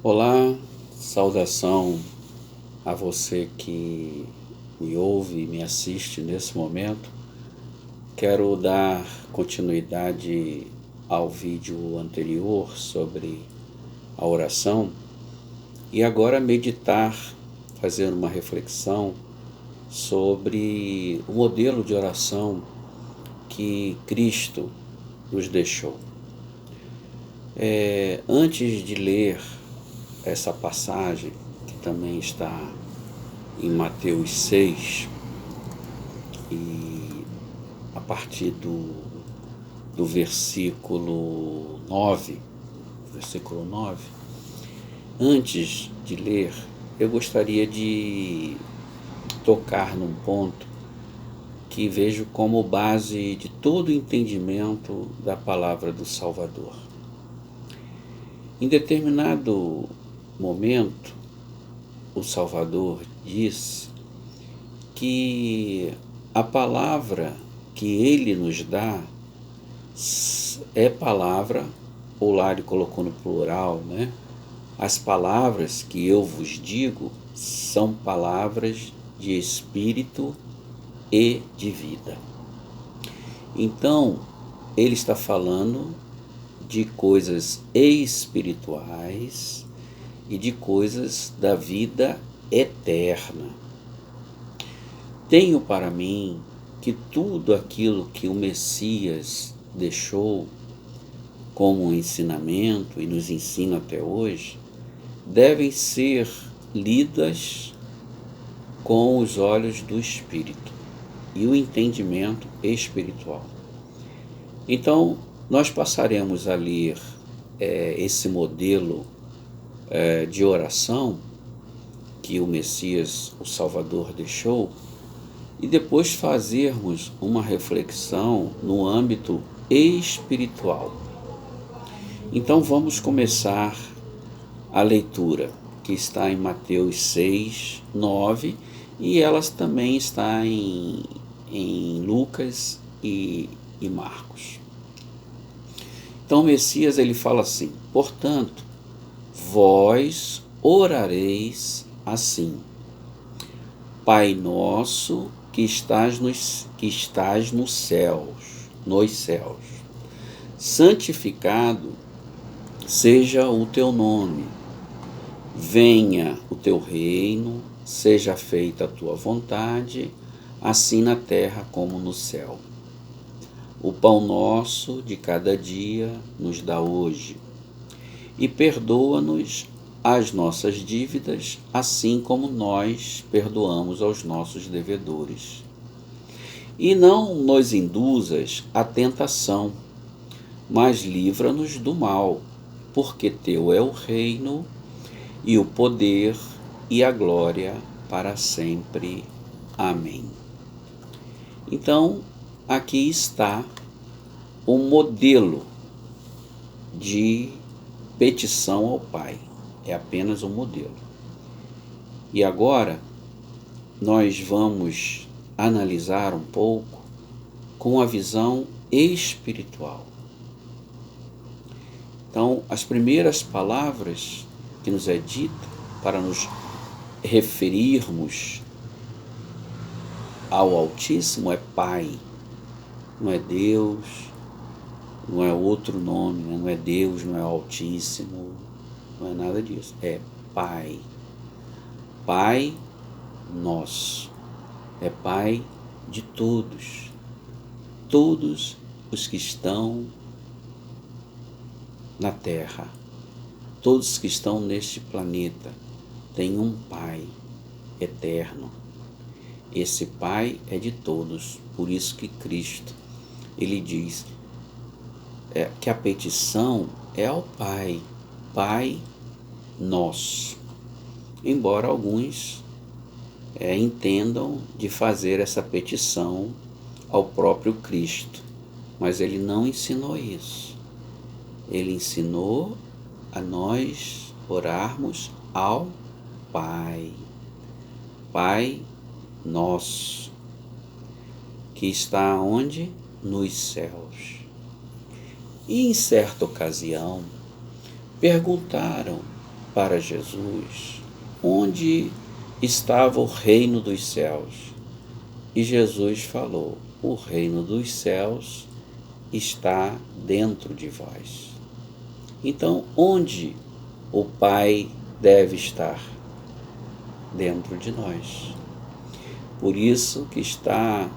Olá, saudação a você que me ouve e me assiste nesse momento. Quero dar continuidade ao vídeo anterior sobre a oração e agora meditar, fazer uma reflexão sobre o modelo de oração que Cristo nos deixou. Antes de ler essa passagem, que também está em Mateus 6, e a partir do versículo 9, antes de ler, eu gostaria de tocar num ponto que vejo como base de todo o entendimento da palavra do Salvador. Em determinado momento, o Salvador diz que a palavra que ele nos dá é palavra, ou lá ele colocou no plural, né? As palavras que eu vos digo são palavras de espírito e de vida. Então, ele está falando de coisas espirituais e de coisas da vida eterna. Tenho para mim que tudo aquilo que o Messias deixou como um ensinamento e nos ensina até hoje, devem ser lidas com os olhos do Espírito e o entendimento espiritual. Então, nós passaremos a ler esse modelo de oração que o Messias, o Salvador, deixou, e depois fazermos uma reflexão no âmbito espiritual. Então vamos começar a leitura, que está em Mateus 6, 9, e elas também está em Lucas e Marcos. Então o Messias ele fala assim: portanto, vós orareis assim: Pai nosso que estás nos céus, santificado seja o teu nome, venha o teu reino, seja feita a tua vontade, assim na terra como no céu. O pão nosso de cada dia nos dá hoje, e perdoa-nos as nossas dívidas, assim como nós perdoamos aos nossos devedores. E não nos induzas à tentação, mas livra-nos do mal, porque teu é o reino, e o poder, e a glória para sempre. Amém. Então, aqui está um modelo de petição ao Pai. É apenas um modelo. E agora, nós vamos analisar um pouco com a visão espiritual. Então, as primeiras palavras que nos é dita para nos referirmos ao Altíssimo é Pai. Não é Deus, não é outro nome, né? Não é Deus, não é Altíssimo, não é nada disso. É Pai. Pai nosso. É Pai de todos. Todos os que estão na Terra, todos que estão neste planeta, têm um Pai eterno. Esse Pai é de todos, por isso que Cristo, ele diz que a petição é ao Pai, Pai nosso. Embora alguns entendam de fazer essa petição ao próprio Cristo, mas ele não ensinou isso. Ele ensinou a nós orarmos ao Pai, Pai nosso, que está onde? Nos céus. E em certa ocasião perguntaram para Jesus onde estava o reino dos céus. E Jesus falou: o reino dos céus está dentro de vós. Então, onde o Pai deve estar? Dentro de nós. Por isso que está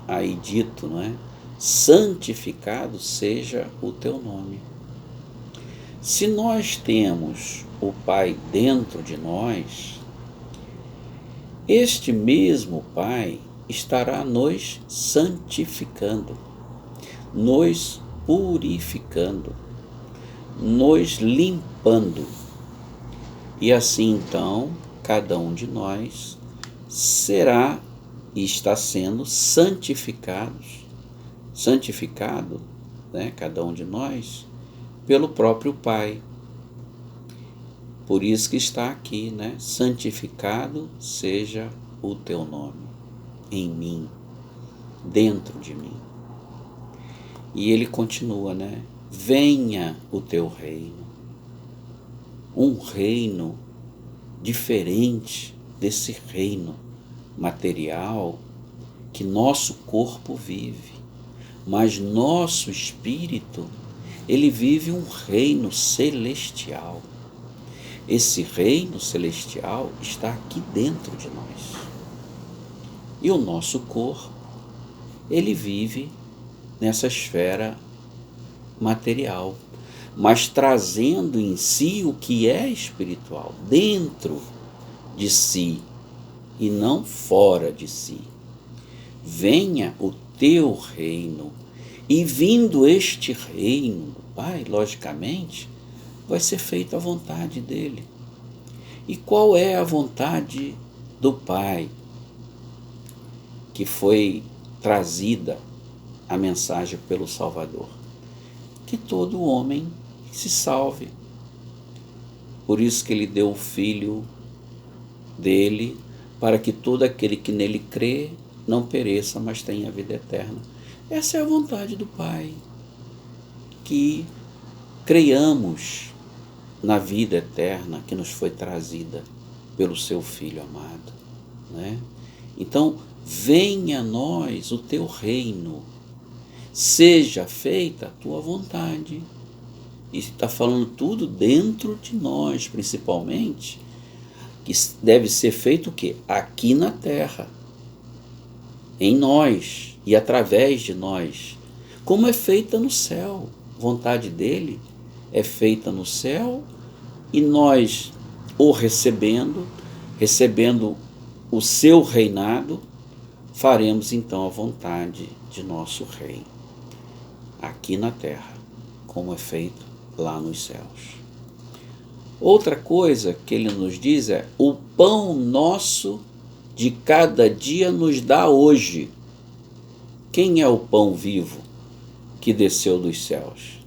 aí dito, não é? Santificado seja o teu nome. Se nós temos o Pai dentro de nós, este mesmo Pai estará nos santificando, nos purificando, nos limpando. E assim então, cada um de nós será e está sendo santificado, né, cada um de nós, pelo próprio Pai. Por isso que está aqui, né? Santificado seja o teu nome em mim, dentro de mim. E ele continua, né? Venha o teu reino. Um reino diferente desse reino material que nosso corpo vive, mas nosso espírito, ele vive um reino celestial. Esse reino celestial está aqui dentro de nós. E o nosso corpo, ele vive nessa esfera material, mas trazendo em si o que é espiritual, dentro de si e não fora de si. Venha o teu reino, e vindo este reino, Pai, logicamente, vai ser feita a vontade dele. E qual é a vontade do Pai? Que foi trazida a mensagem pelo Salvador: que todo homem se salve. Por isso que ele deu o Filho dele, para que todo aquele que nele crê não pereça, mas tenha vida eterna. Essa é a vontade do Pai, que creiamos na vida eterna que nos foi trazida pelo seu Filho amado, né? Então, venha a nós o teu reino, seja feita a tua vontade. E está falando tudo dentro de nós, principalmente, que deve ser feito o quê? Aqui na terra, em nós e através de nós, como é feita no céu. Vontade dele é feita no céu, e nós o recebendo o seu reinado, faremos então a vontade de nosso Rei, aqui na terra, como é feito lá nos céus. Outra coisa que ele nos diz é: o pão nosso de cada dia nos dá hoje. Quem é o pão vivo que desceu dos céus?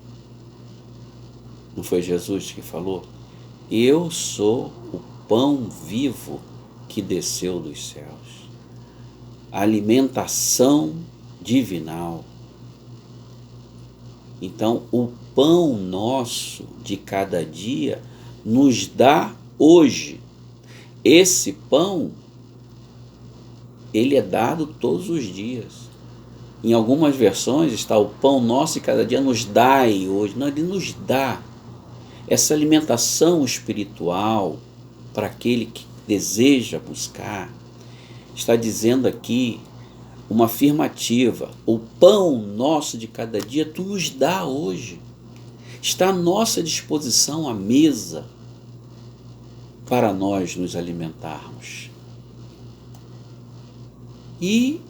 Não foi Jesus que falou? Eu sou o pão vivo que desceu dos céus. A alimentação divinal. Então, o pão nosso de cada dia nos dá hoje. Esse pão, ele é dado todos os dias. Em algumas versões está: o pão nosso de cada dia nos dai hoje. Não, ele nos dá essa alimentação espiritual para aquele que deseja buscar. Está dizendo aqui uma afirmativa: o pão nosso de cada dia tu nos dá hoje. Está à nossa disposição a mesa para nós nos alimentarmos. E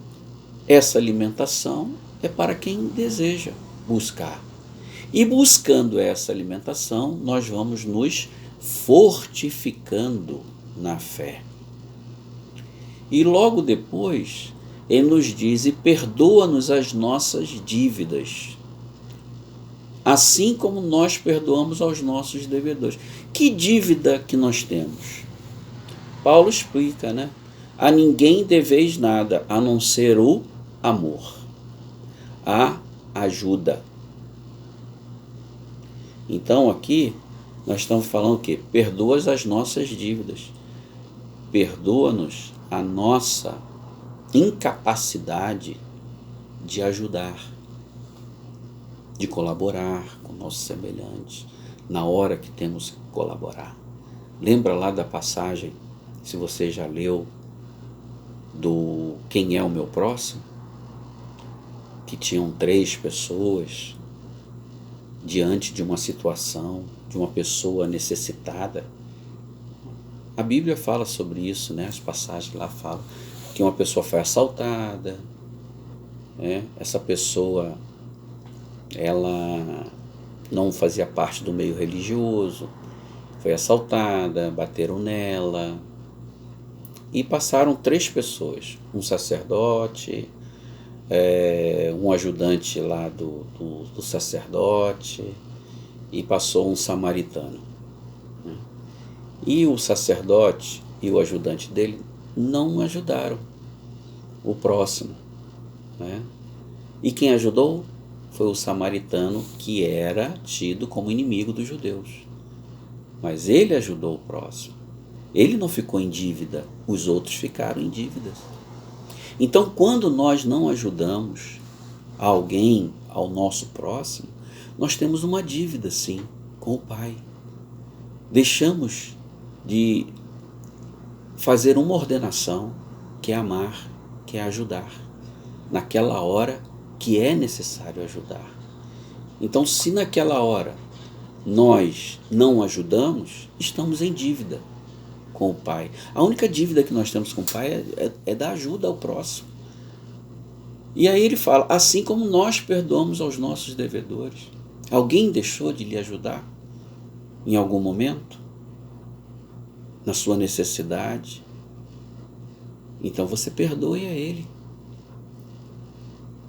essa alimentação é para quem deseja buscar. E buscando essa alimentação, nós vamos nos fortificando na fé. E logo depois, ele nos diz: e perdoa-nos as nossas dívidas, assim como nós perdoamos aos nossos devedores. Que dívida que nós temos? Paulo explica, né? A ninguém deveis nada, a não ser o amor, a ajuda. Então aqui Nós estamos falando o quê? Perdoa as nossas dívidas. Perdoa-nos a nossa incapacidade de ajudar, de colaborar com nossos semelhantes na hora que temos que colaborar. Lembra lá da passagem, se você já leu, do Quem é o Meu Próximo? Que tinham 3 pessoas diante de uma situação, de uma pessoa necessitada. A Bíblia fala sobre isso, né? As passagens lá falam que uma pessoa foi assaltada, né? Essa pessoa, ela não fazia parte do meio religioso, foi assaltada, bateram nela, e passaram 3 pessoas, um sacerdote, um ajudante lá do sacerdote, e passou um samaritano, né? E o sacerdote e o ajudante dele não ajudaram o próximo, né? E quem ajudou foi o samaritano, que era tido como inimigo dos judeus. Mas ele ajudou o próximo. Ele não ficou em dívida, os outros ficaram em dívidas. Então, quando nós não ajudamos alguém, ao nosso próximo, nós temos uma dívida, sim, com o Pai. Deixamos de fazer uma ordenação, que é amar, que é ajudar, naquela hora que é necessário ajudar. Então, se naquela hora nós não ajudamos, estamos em dívida com o Pai. A única dívida que nós temos com o Pai é dar ajuda ao próximo. E aí ele fala, assim como nós perdoamos aos nossos devedores. Alguém deixou de lhe ajudar em algum momento? Na sua necessidade? Então você perdoe a ele.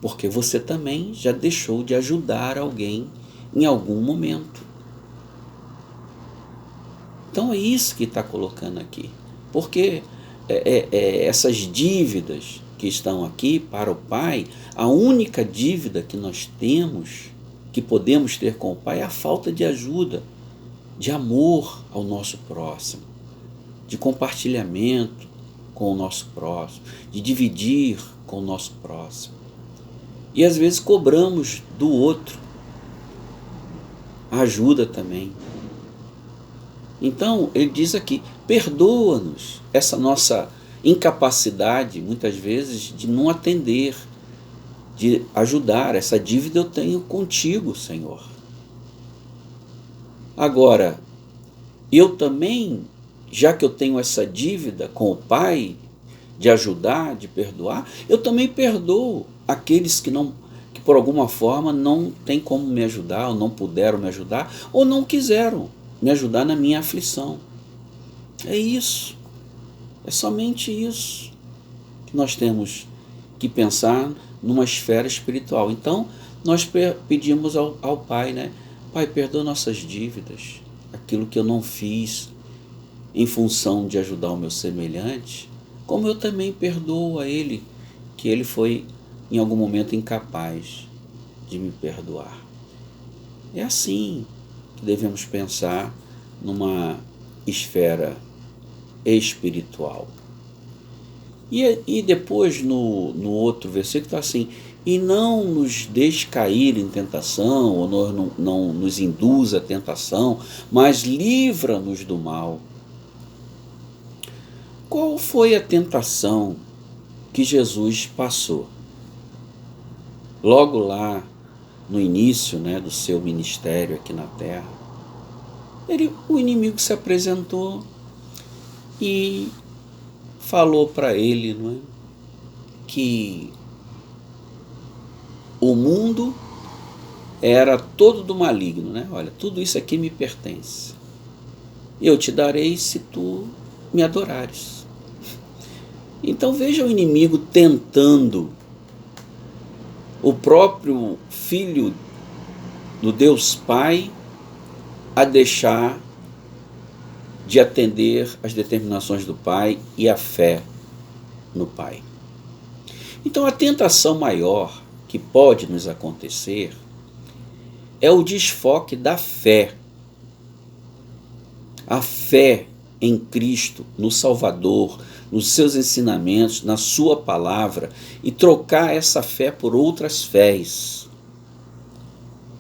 Porque você também já deixou de ajudar alguém em algum momento. Então é isso que está colocando aqui. Porque essas dívidas que estão aqui para o Pai, a única dívida que nós temos, que podemos ter com o Pai, é a falta de ajuda, de amor ao nosso próximo, de compartilhamento com o nosso próximo, de dividir com o nosso próximo. E às vezes cobramos do outro ajuda também. Então, ele diz aqui, perdoa-nos essa nossa incapacidade, muitas vezes, de não atender, de ajudar. Essa dívida eu tenho contigo, Senhor. Agora, eu também, já que eu tenho essa dívida com o Pai, de ajudar, de perdoar, eu também perdoo aqueles que por alguma forma não têm como me ajudar, ou não puderam me ajudar, ou não quiseram me ajudar na minha aflição. É isso. É somente isso que nós temos que pensar numa esfera espiritual. Então, nós pedimos ao Pai, né? Pai, perdoa nossas dívidas, aquilo que eu não fiz em função de ajudar o meu semelhante, como eu também perdoo a ele, que ele foi em algum momento incapaz de me perdoar. É assim que devemos pensar numa esfera espiritual. E depois no outro versículo está assim, e não nos deixe cair em tentação, ou não nos induza a tentação, mas livra-nos do mal. Qual foi a tentação que Jesus passou? Logo lá no início, né, do seu ministério aqui na terra, o inimigo se apresentou e falou para ele, não é, que o mundo era todo do maligno, né? Olha, tudo isso aqui me pertence. Eu te darei se tu me adorares. Então veja o inimigo tentando o próprio Filho do Deus Pai a deixar de atender às determinações do Pai e a fé no Pai. Então a tentação maior que pode nos acontecer é o desfoque da fé a fé em Cristo, no Salvador, nos seus ensinamentos, na sua palavra, e trocar essa fé por outras fés.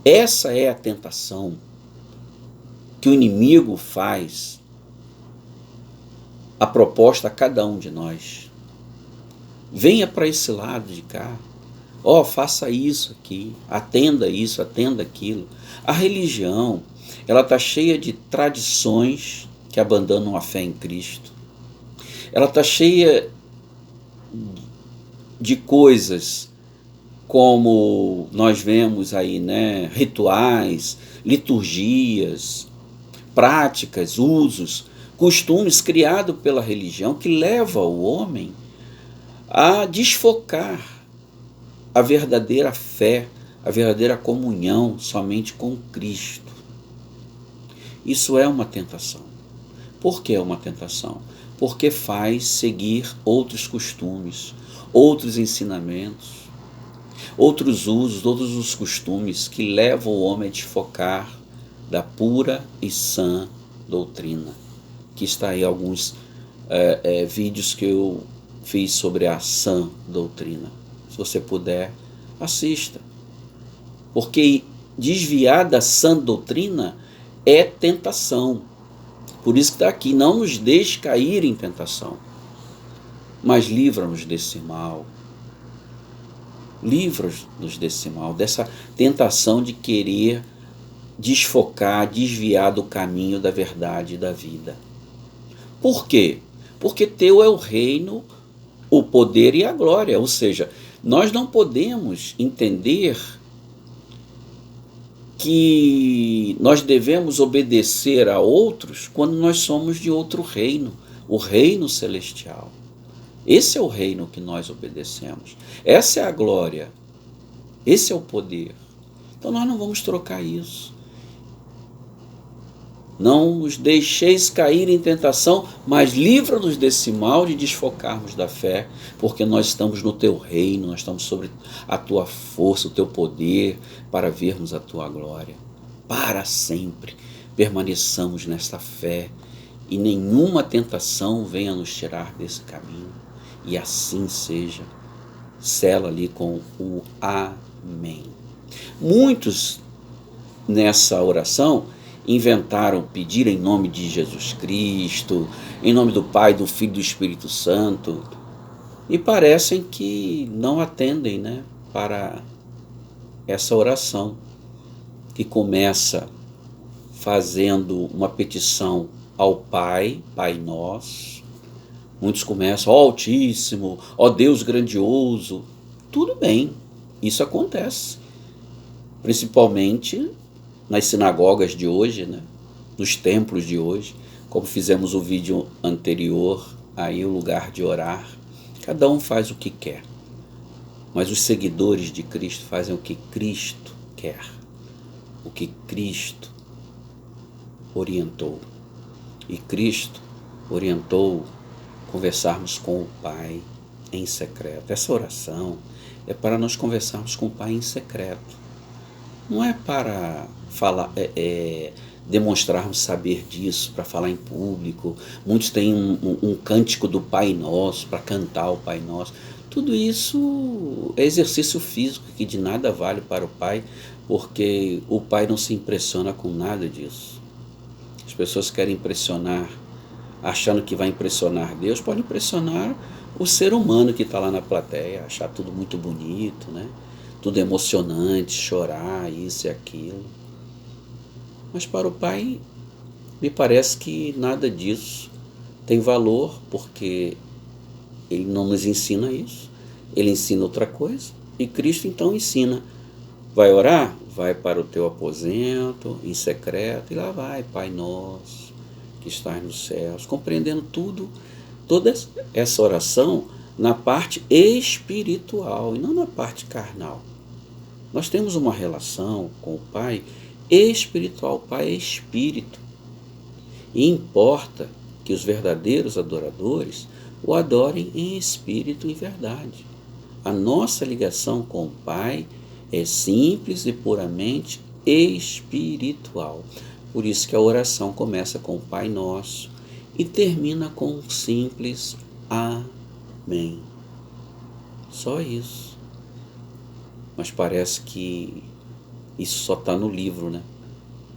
Essa é a tentação que o inimigo faz a proposta a cada um de nós. Venha para esse lado de cá. Faça isso aqui, atenda isso, atenda aquilo. A religião, ela está cheia de tradições que abandonam a fé em Cristo. Ela está cheia de coisas como nós vemos aí, né? Rituais, liturgias, práticas, usos, costumes criados pela religião que levam o homem a desfocar a verdadeira fé, a verdadeira comunhão somente com Cristo. Isso é uma tentação. Por que é uma tentação? Porque faz seguir outros costumes, outros ensinamentos, outros usos, todos os costumes que levam o homem a desfocar da pura e sã doutrina. Que está aí alguns vídeos que eu fiz sobre a sã doutrina. Se você puder, assista. Porque desviar da sã doutrina é tentação. Por isso que está aqui, não nos deixe cair em tentação, mas livra-nos desse mal. Livra-nos desse mal, dessa tentação de querer desfocar, desviar do caminho da verdade e da vida. Por quê? Porque teu é o reino, o poder e a glória. Ou seja, nós não podemos entender que nós devemos obedecer a outros quando nós somos de outro reino, o reino celestial. Esse é o reino que nós obedecemos. Essa é a glória. Esse é o poder. Então nós não vamos trocar isso. Não nos deixeis cair em tentação, mas livra-nos desse mal de desfocarmos da fé, porque nós estamos no teu reino, nós estamos sobre a tua força, o teu poder, para vermos a tua glória. Para sempre permaneçamos nesta fé e nenhuma tentação venha nos tirar desse caminho. E assim seja. Sela ali com o amém. Muitos nessa oração inventaram pedir em nome de Jesus Cristo, em nome do Pai, do Filho e do Espírito Santo, e parecem que não atendem, né, para essa oração, que começa fazendo uma petição ao Pai, Pai Nosso. Muitos começam, ó Altíssimo, ó Deus grandioso. Tudo bem, isso acontece, principalmente nas sinagogas de hoje, né? Nos templos de hoje, como fizemos o vídeo anterior, aí o lugar de orar, cada um faz o que quer, mas os seguidores de Cristo fazem o que Cristo quer, o que Cristo orientou. E Cristo orientou conversarmos com o Pai em secreto. Essa oração é para nós conversarmos com o Pai em secreto. Não é para falar, demonstrarmos saber disso, para falar em público. Muitos têm um cântico do Pai Nosso, para cantar o Pai Nosso. Tudo isso é exercício físico que de nada vale para o Pai, porque o Pai não se impressiona com nada disso. As pessoas querem impressionar, achando que vai impressionar Deus, pode impressionar o ser humano que está lá na plateia, achar tudo muito bonito, né? Tudo emocionante, chorar, isso e aquilo. Mas para o Pai, me parece que nada disso tem valor, porque Ele não nos ensina isso. Ele ensina outra coisa, e Cristo então ensina. Vai orar? Vai para o teu aposento, em secreto, e lá vai, Pai Nosso, que estás nos céus, compreendendo tudo, toda essa oração na parte espiritual, e não na parte carnal. Nós temos uma relação com o Pai espiritual. O Pai é espírito. E importa que os verdadeiros adoradores o adorem em espírito e verdade. A nossa ligação com o Pai é simples e puramente espiritual. Por isso que a oração começa com o Pai Nosso e termina com um simples Amém. Só isso. Mas parece que isso só está no livro, né?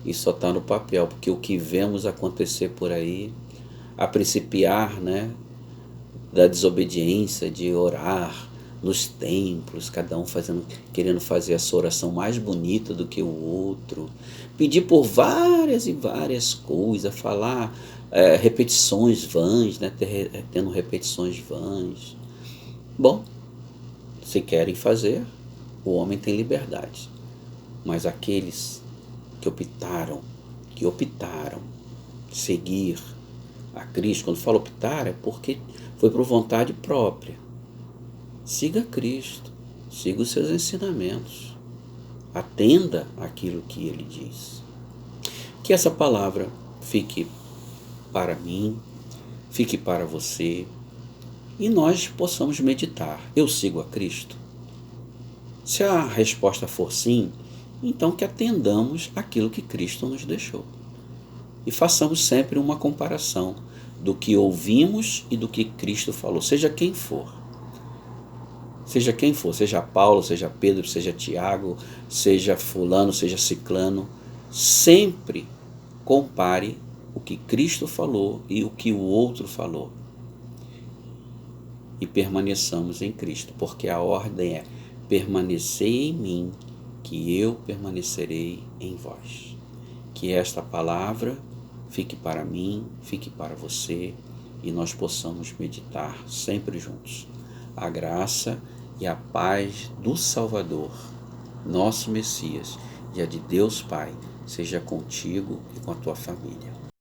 Isso só está no papel, porque o que vemos acontecer por aí, a principiar, né, da desobediência, de orar nos templos, cada um querendo fazer a sua oração mais bonita do que o outro, pedir por várias e várias coisas, falar repetições vãs, né, tendo repetições vãs. Bom, se querem fazer, o homem tem liberdade, mas aqueles que optaram seguir a Cristo, quando falo optar é porque foi por vontade própria. Siga Cristo, siga os seus ensinamentos, atenda aquilo que ele diz. Que essa palavra fique para mim, fique para você, e nós possamos meditar. Eu sigo a Cristo? Se a resposta for sim, então que atendamos aquilo que Cristo nos deixou. E façamos sempre uma comparação do que ouvimos e do que Cristo falou, seja quem for. Seja quem for, seja Paulo, seja Pedro, seja Tiago, seja fulano, seja ciclano, sempre compare o que Cristo falou e o que o outro falou. E permaneçamos em Cristo, porque a ordem é: permanecei em mim, que eu permanecerei em vós. Que esta palavra fique para mim, fique para você, e nós possamos meditar sempre juntos. A graça e a paz do Salvador, nosso Messias, e a de Deus Pai, seja contigo e com a tua família.